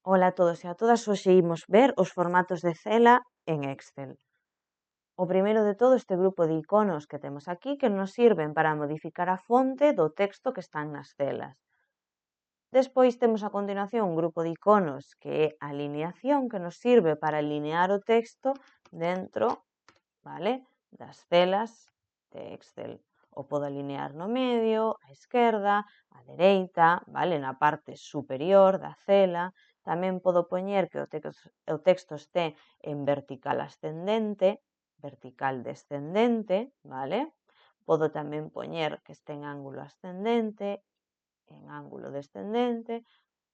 Ola a todos e a todas, hoxe imos ver os formatos de cela en Excel. O primeiro de todo, este grupo de iconos que temos aquí que nos sirven para modificar a fonte do texto que están nas celas. Despois temos a continuación un grupo de iconos que é a alineación que nos sirve para alinear o texto dentro, vale, das celas de Excel. O podo alinear no medio, á esquerda, á dereita, vale, na parte superior da cela. Tamén podo poñer que o texto este en vertical ascendente, vertical descendente, vale? Podo tamén poñer que este en ángulo ascendente, en ángulo descendente,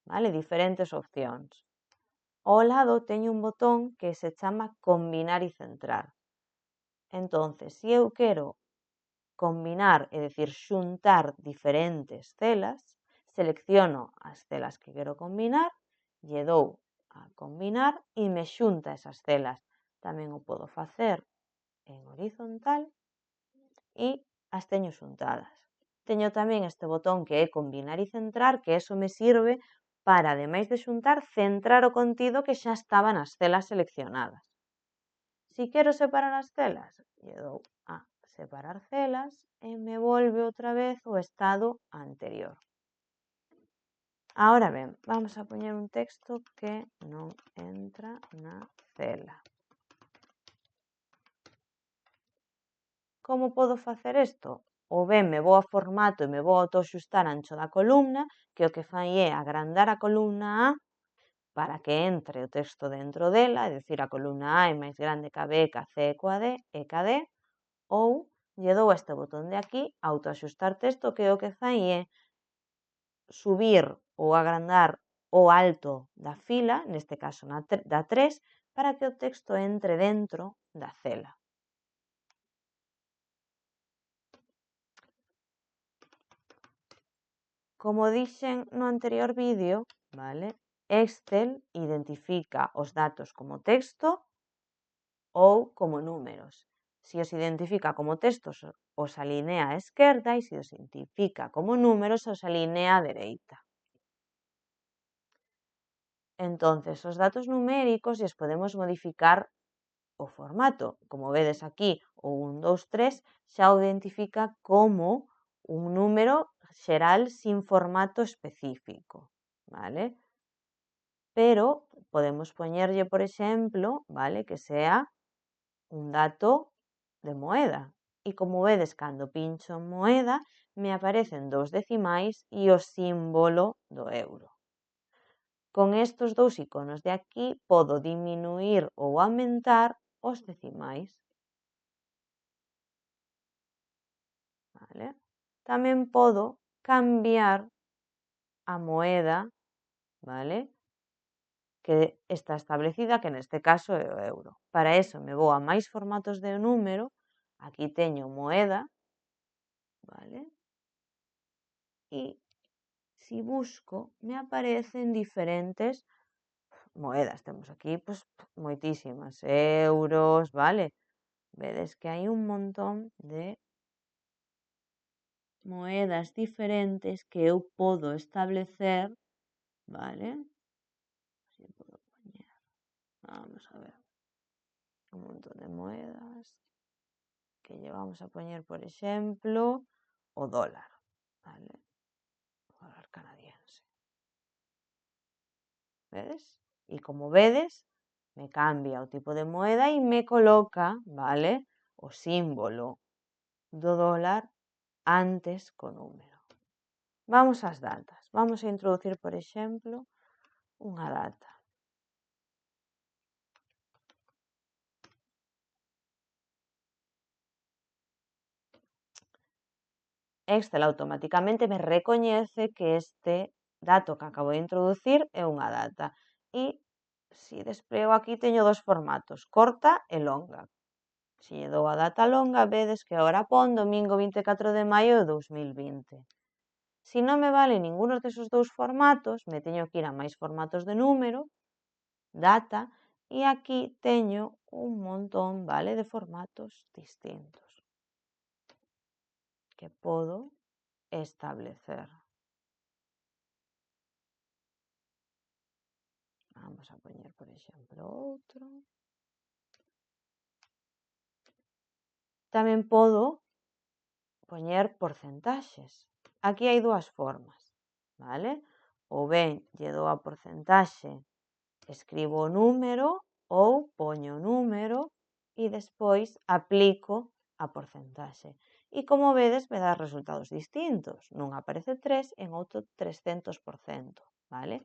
vale? Diferentes opcións. Ao lado teño un botón que se chama combinar e centrar. Entonces, se eu quero combinar, é dicir, xuntar diferentes celas, selecciono as celas que quero combinar, lle dou a combinar e me xunta esas celas. Tamén o podo facer en horizontal e as teño xuntadas. Teño tamén este botón que é combinar e centrar, que eso me sirve para, ademais de xuntar, centrar o contido que xa estaba nas celas seleccionadas. Si quero separar as celas, lle dou a separar celas e me volve outra vez o estado anterior. Ahora ben, vamos a poñer un texto que non entra na cela. Como podo facer isto? Ou ben me vou a formato e me vou a autoxustar ancho da columna, que o que fai é agrandar a columna A para que entre o texto dentro dela, é dicir, a columna A é máis grande que a B, que a C e que a D, ou lle dou a este botón de aquí, autoaxustar texto, que o que fai é subir ou agrandar o alto da fila, neste caso da 3, para que o texto entre dentro da cela. Como dixen no anterior vídeo, vale? Excel identifica os datos como texto ou como números. Se os identifica como textos, os alinea á esquerda e se os identifica como números, os alinea á dereita. Entonces, os datos numéricos lles podemos modificar o formato. Como vedes aquí, o 1, 2, 3 xa o identifica como un número xeral sin formato específico, vale? Pero podemos poñerlle, por exemplo, vale, que sea un dato de moeda. E como vedes, cando pincho en moeda, me aparecen 2 decimais e o símbolo do euro. Con estes dous iconos de aquí podo diminuir ou aumentar os decimais. Vale? Tamén podo cambiar a moeda, vale? Que está establecida, que neste caso é o euro. Para eso me vou a máis formatos de número, aquí teño moeda, vale? E se busco, me aparecen diferentes moedas. Temos aquí, pois, moitísimas, euros, vale? Vedes que hai un montón de moedas diferentes que eu podo establecer, vale? Así podo poñer, vamos a ver, un montón de moedas que lle vamos a poñer, por exemplo, o dólar, vale? O dólar canadiense. Vedes? E como vedes, me cambia o tipo de moeda e me coloca, vale, o símbolo do dólar antes co número. Vamos ás datas. Vamos a introducir, por exemplo, unha data. Excel automáticamente me recoñece que este dato que acabo de introducir é unha data. E se desplego aquí teño dos formatos, corta e longa. Se lle dou a data longa, vedes que agora pon domingo 24 de maio de 2020. Se non me vale ninguno desos dous formatos, me teño que ir a máis formatos de número, data, e aquí teño un montón, vale, de formatos distintos que podo establecer. Vamos a poñer, por exemplo, outro. Tamén podo poñer porcentaxes. Aquí hai dúas formas, vale? Ou ben lle dou a porcentaxe, escribo o número ou poño o número e despois aplico a porcentaxe. E como vedes, me dá resultados distintos. Nun aparece 3, en outro 300%, vale?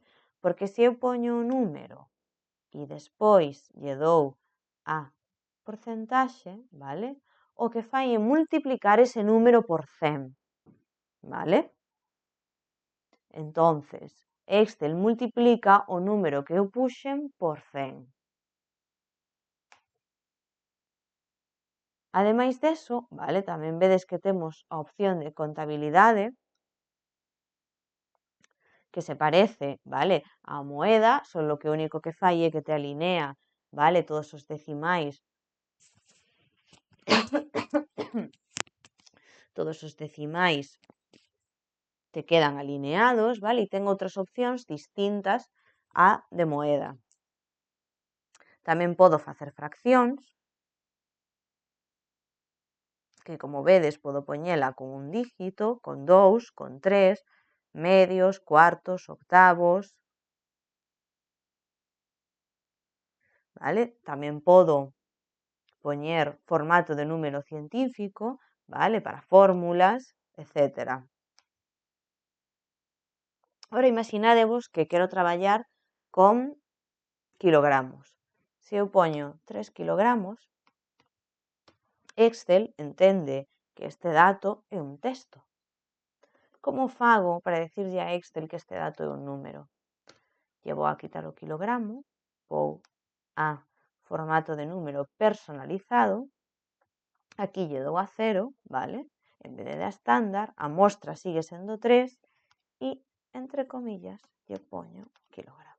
Porque se eu poño o número e despois lle dou a porcentaxe, vale? O que fai é multiplicar ese número por 100, vale? Entonces, Excel multiplica o número que eu puxen por 100. Ademais deso, vale, tamén vedes que temos a opción de contabilidade, que se parece, vale, á moeda, solo que o único que fai é que te alinea, vale, todos os decimais todos os decimais te quedan alineados, vale, e ten outras opcións distintas á de moeda. Tamén podo facer fraccións, que como vedes podo poñela con un dígito, con 2, con 3, medios, cuartos, octavos, vale? Tamén podo poñer formato de número científico, vale? Para fórmulas, etc. Ora imaginadevos que quero traballar con kilogramos. Se eu poño 3 kilogramos, Excel entende que este dato é un texto. Como fago para decirlle a Excel que este dato é un número? Lle vou a quitar o kilogramo, vou a formato de número personalizado, aquí lle dou a 0, vale? En vez de a estándar, a mostra sigue sendo 3 e, entre comillas, lle poño kilogramo.